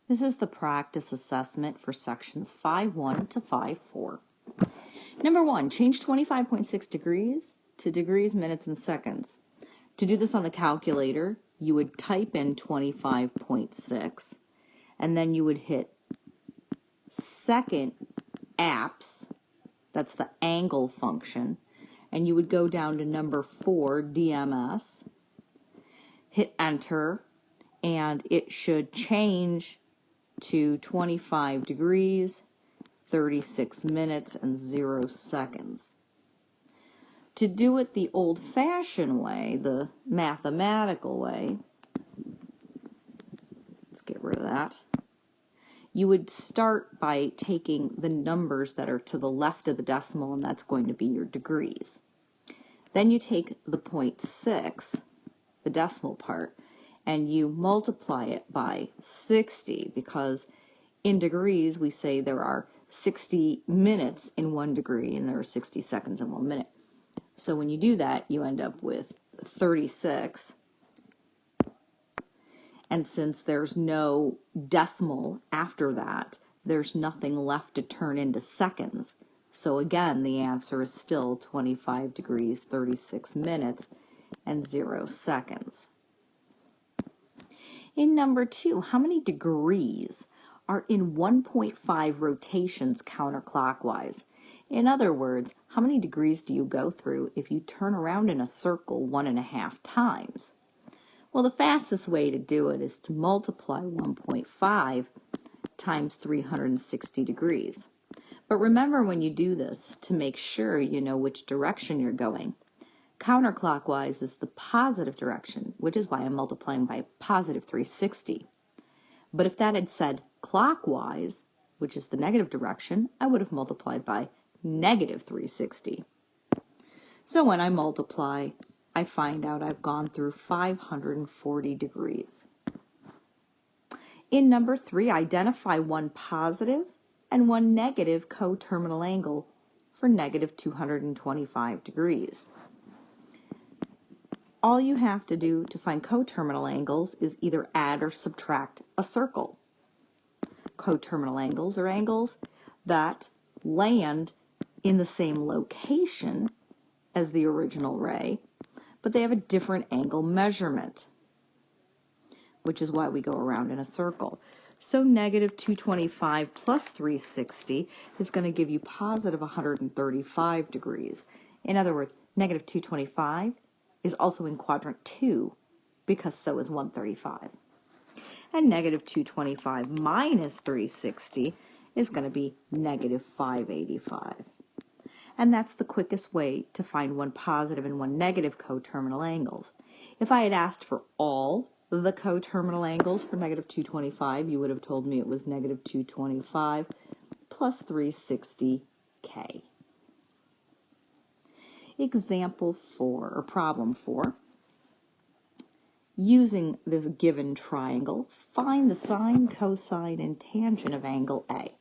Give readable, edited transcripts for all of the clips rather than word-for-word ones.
This is the practice assessment for sections 5.1 to 5.4. Number 1, change 25.6 degrees to degrees, minutes, and seconds. To do this on the calculator, you would type in 25.6, and then you would hit second apps, that's the angle function, and you would go down to number 4, DMS, hit enter, and it should change to 25 degrees, 36 minutes, and 0 seconds. To do it the old-fashioned way, the mathematical way, let's get rid of that, you would start by taking the numbers that are to the left of the decimal, and that's going to be your degrees. Then you take the 0.6, the decimal part, and you multiply it by 60, because in degrees we say there are 60 minutes in 1 degree and there are 60 seconds in 1 minute. So when you do that, you end up with 36. And since there's no decimal after that, there's nothing left to turn into seconds. So again, the answer is still 25 degrees, 36 minutes, and 0 seconds. In number 2, how many degrees are in 1.5 rotations counterclockwise? In other words, how many degrees do you go through if you turn around in a circle 1.5 times? Well, the fastest way to do it is to multiply 1.5 times 360 degrees. But remember when you do this to make sure you know which direction you're going. Counterclockwise is the positive direction, which is why I'm multiplying by positive 360. But if that had said clockwise, which is the negative direction, I would have multiplied by negative 360. So when I multiply, I find out I've gone through 540 degrees. In number 3, identify one positive and one negative coterminal angle for negative 225 degrees. All you have to do to find coterminal angles is either add or subtract a circle. Coterminal angles are angles that land in the same location as the original ray, but they have a different angle measurement, which is why we go around in a circle. So negative 225 plus 360 is going to give you positive 135 degrees. In other words, negative 225 is also in quadrant 2, because so is 135. And negative 225 minus 360 is going to be negative 585. And that's the quickest way to find one positive and one negative coterminal angles. If I had asked for all the coterminal angles for negative 225, you would have told me it was negative 225 plus 360k. Example 4, or problem 4. Using this given triangle, find the sine, cosine, and tangent of angle A.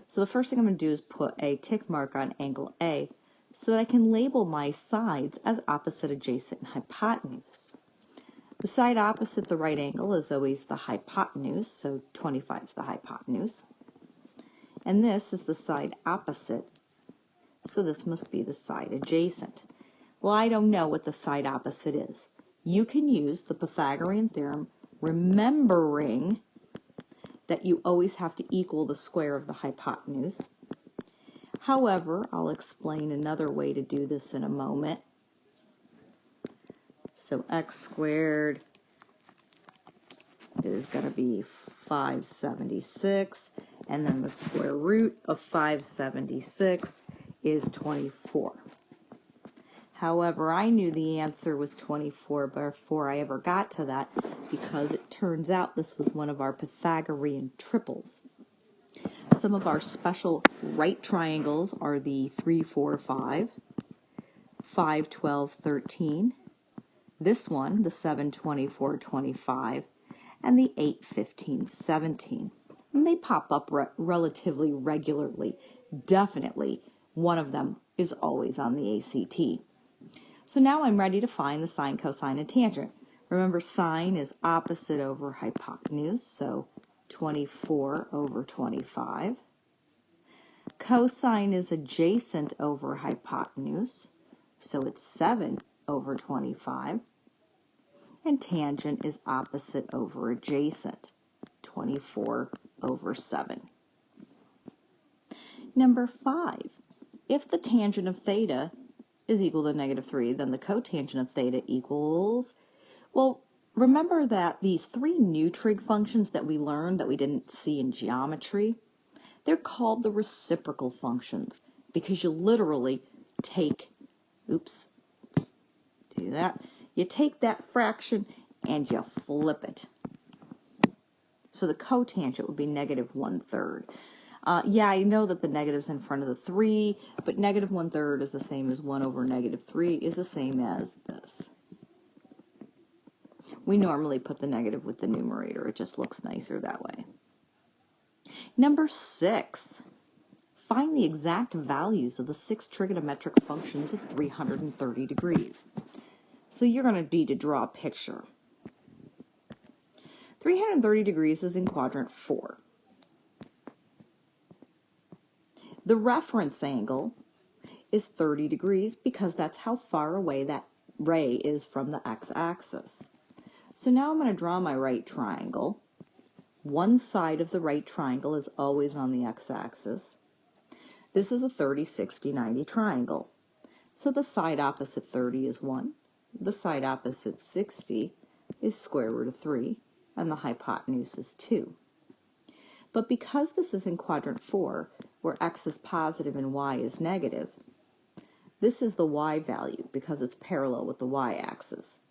So the first thing I'm going to do is put a tick mark on angle A so that I can label my sides as opposite, adjacent, and hypotenuse. The side opposite the right angle is always the hypotenuse, so 25 is the hypotenuse. And this is the side opposite, so this must be the side adjacent. Well, I don't know what the side opposite is. You can use the Pythagorean Theorem, remembering that you always have to equal the square of the hypotenuse. However, I'll explain another way to do this in a moment. So x squared is going to be 576, and then the square root of 576 is 24. However, I knew the answer was 24 before I ever got to that, because it turns out this was one of our Pythagorean triples. Some of our special right triangles are the 3, 4, 5, 5, 12, 13, this one, the 7, 24, 25, and the 8, 15, 17. And they pop up relatively regularly. Definitely, one of them is always on the ACT. So now I'm ready to find the sine, cosine, and tangent. Remember, sine is opposite over hypotenuse, so 24 over 25. Cosine is adjacent over hypotenuse, so it's 7 over 25. And tangent is opposite over adjacent, 24 over 7. Number 5, if the tangent of theta is equal to -3, then the cotangent of theta equals, well, remember that these 3 new trig functions that we learned that we didn't see in geometry, they're called the reciprocal functions because you literally take, oops, let's do that, you take that fraction and you flip it. So the cotangent would be -1/3. Yeah, I know that the negative's in front of the 3, but -1/3 is the same as 1 over -3 is the same as this. We normally put the negative with the numerator. It just looks nicer that way. Number 6, find the exact values of the 6 trigonometric functions of 330 degrees. So you're going to need to draw a picture. 330 degrees is in quadrant 4. The reference angle is 30 degrees because that's how far away that ray is from the x-axis. So now I'm going to draw my right triangle. One side of the right triangle is always on the x-axis. This is a 30, 60, 90 triangle. So the side opposite 30 is 1. The side opposite 60 is square root of 3, and the hypotenuse is 2. But because this is in quadrant 4, where x is positive and y is negative, this is the y value because it's parallel with the y-axis.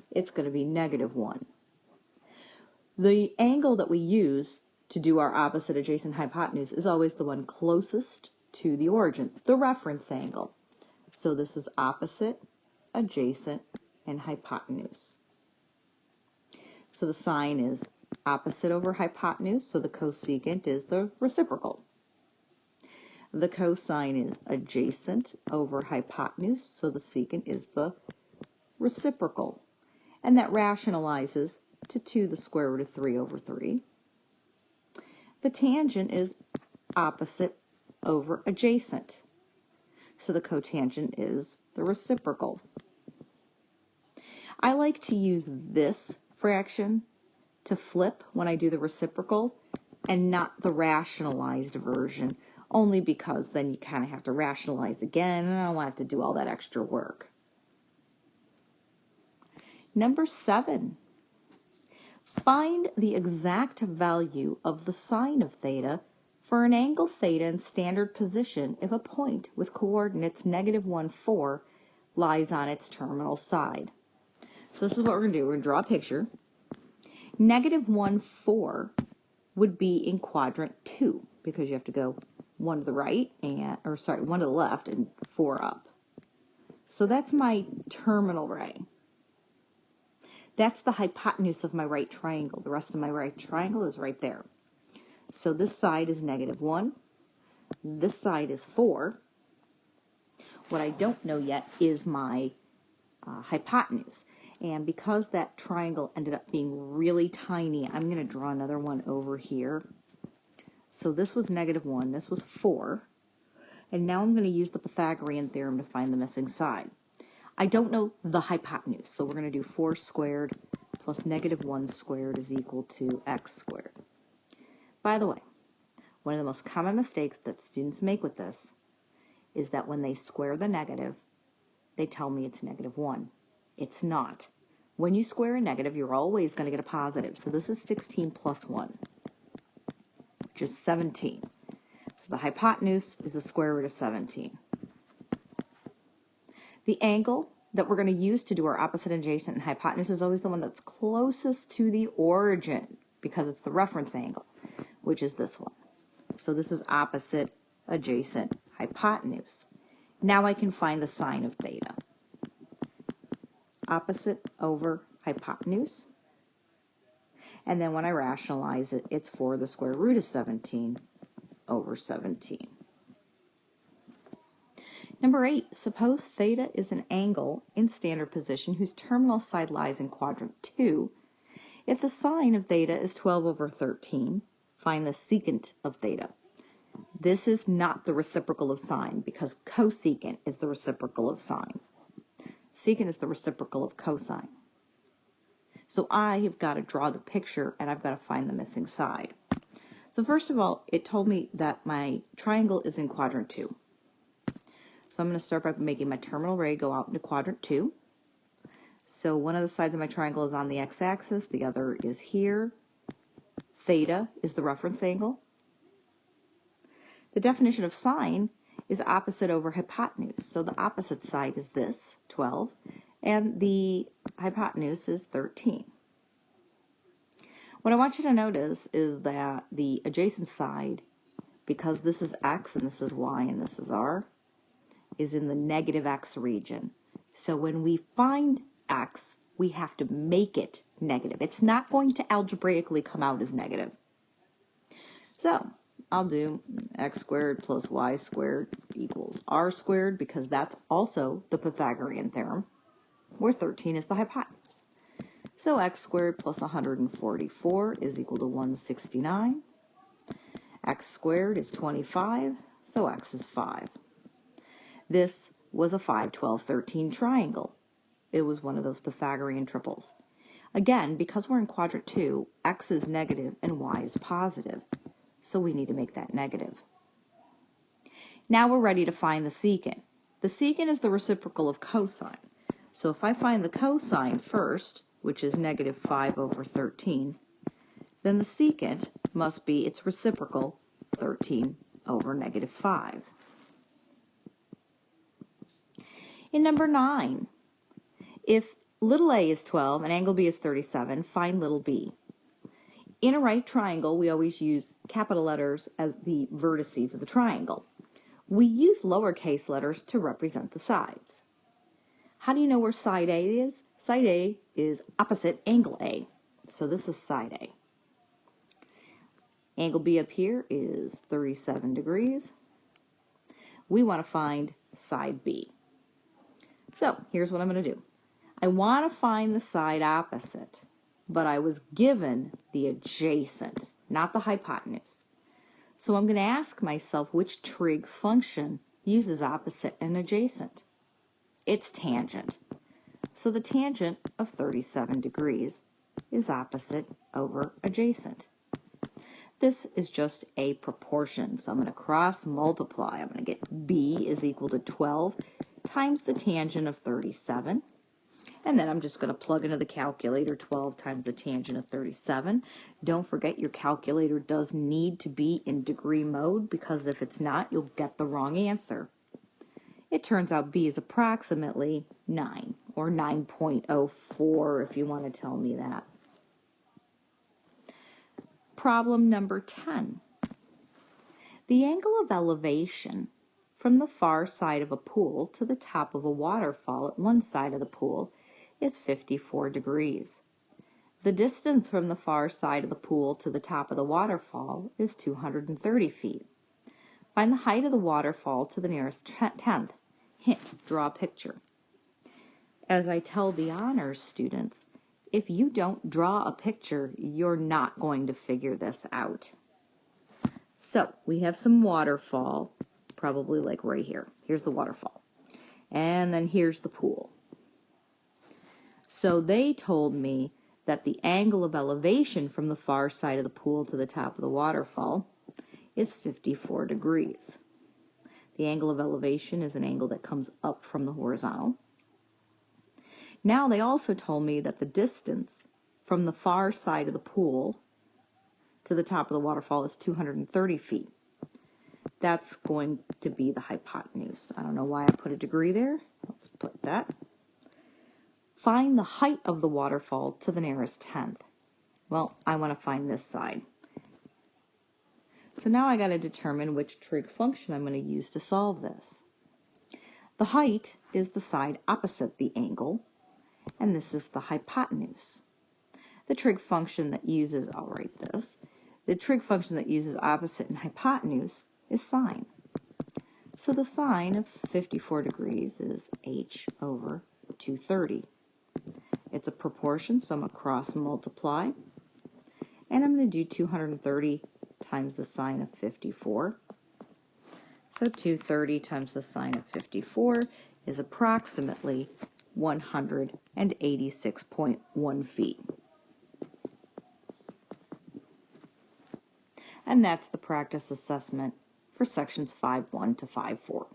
It's going to be -1. The angle that we use to do our opposite adjacent hypotenuse is always the one closest to the origin, the reference angle. So this is opposite, adjacent, and hypotenuse. So the sine is opposite over hypotenuse, so the cosecant is the reciprocal. The cosine is adjacent over hypotenuse, so the secant is the reciprocal. And that rationalizes to 2 the square root of 3 over 3. The tangent is opposite over adjacent, so the cotangent is the reciprocal. I like to use this fraction to flip when I do the reciprocal and not the rationalized version, only because then you kind of have to rationalize again, and I don't want to have to do all that extra work. Number 7, find the exact value of the sine of theta for an angle theta in standard position if a point with coordinates -1, 4 lies on its terminal side. So this is what we're going to do. We're going to draw a picture. -1, 4 would be in quadrant 2 because you have to go 1 to the right, and 1 to the left and 4 up. So that's my terminal ray. That's the hypotenuse of my right triangle. The rest of my right triangle is right there. So this side is -1. This side is 4. What I don't know yet is my hypotenuse. And because that triangle ended up being really tiny, I'm going to draw another one over here. So this was -1, this was 4. And now I'm going to use the Pythagorean Theorem to find the missing side. I don't know the hypotenuse, so we're going to do 4 squared plus -1 squared is equal to x squared. By the way, one of the most common mistakes that students make with this is that when they square the negative, they tell me it's -1. It's not. When you square a negative, you're always going to get a positive. So this is 16 plus 1, which is 17. So the hypotenuse is the square root of 17. The angle that we're going to use to do our opposite, adjacent, and hypotenuse is always the one that's closest to the origin because it's the reference angle, which is this one. So this is opposite, adjacent, hypotenuse. Now I can find the sine of theta. Opposite over hypotenuse. And then when I rationalize it, it's 4 the square root of 17 over 17. Number 8, suppose theta is an angle in standard position whose terminal side lies in quadrant 2, If the sine of theta is 12 over 13, find the secant of theta. This is not the reciprocal of sine because cosecant is the reciprocal of sine. Secant is the reciprocal of cosine. So I have got to draw the picture and I've got to find the missing side. So first of all, it told me that my triangle is in quadrant 2. So I'm going to start by making my terminal ray go out into quadrant 2. So one of the sides of my triangle is on the x-axis, the other is here. Theta is the reference angle. The definition of sine is opposite over hypotenuse. So the opposite side is this, 12, and the hypotenuse is 13. What I want you to notice is that the adjacent side, because this is x and this is y and this is r, is in the negative x region. So when we find x, we have to make it negative. It's not going to algebraically come out as negative. So I'll do x squared plus y squared equals r squared because that's also the Pythagorean theorem, where 13 is the hypotenuse. So x squared plus 144 is equal to 169. X squared is 25, so x is 5. This was a 5, 12, 13 triangle. It was one of those Pythagorean triples. Again, because we're in quadrant 2, x is negative and y is positive. So we need to make that negative. Now we're ready to find the secant. The secant is the reciprocal of cosine. So if I find the cosine first, which is negative 5 over 13, then the secant must be its reciprocal, 13 over negative 5. In number 9, if little a is 12 and angle B is 37, find little b. In a right triangle, we always use capital letters as the vertices of the triangle. We use lowercase letters to represent the sides. How do you know where side A is? Side A is opposite angle A. So this is side A. Angle B up here is 37 degrees. We want to find side B. So here's what I'm going to do. I want to find the side opposite, but I was given the adjacent, not the hypotenuse. So I'm going to ask myself which trig function uses opposite and adjacent. It's tangent. So the tangent of 37 degrees is opposite over adjacent. This is just a proportion, so I'm going to cross multiply. I'm going to get b is equal to 12 times the tangent of 37. And then I'm just going to plug into the calculator 12 times the tangent of 37. Don't forget your calculator does need to be in degree mode because if it's not, you'll get the wrong answer. It turns out b is approximately 9 or 9.04 if you want to tell me that. Problem number 10. The angle of elevation from the far side of a pool to the top of a waterfall at one side of the pool is 54 degrees. The distance from the far side of the pool to the top of the waterfall is 230 feet. Find the height of the waterfall to the nearest tenth. Hint, draw a picture. As I tell the honors students, if you don't draw a picture, you're not going to figure this out. So we have some waterfall, probably like right here. Here's the waterfall. And then here's the pool. So they told me that the angle of elevation from the far side of the pool to the top of the waterfall is 54 degrees. The angle of elevation is an angle that comes up from the horizontal. Now they also told me that the distance from the far side of the pool to the top of the waterfall is 230 feet. That's going to be the hypotenuse. I don't know why I put a degree there. Let's put that. Find the height of the waterfall to the nearest tenth. Well, I want to find this side. So now I got to determine which trig function I'm going to use to solve this. The height is the side opposite the angle, and this is the hypotenuse. The trig function that uses, I'll write this, the trig function that uses opposite and hypotenuse is sine. So the sine of 54 degrees is h over 230. It's a proportion, so I'm going to cross multiply. And I'm going to do 230 times the sine of 54. So 230 times the sine of 54 is approximately 186.1 feet. And that's the practice assessment for sections 5.1 to 5.4.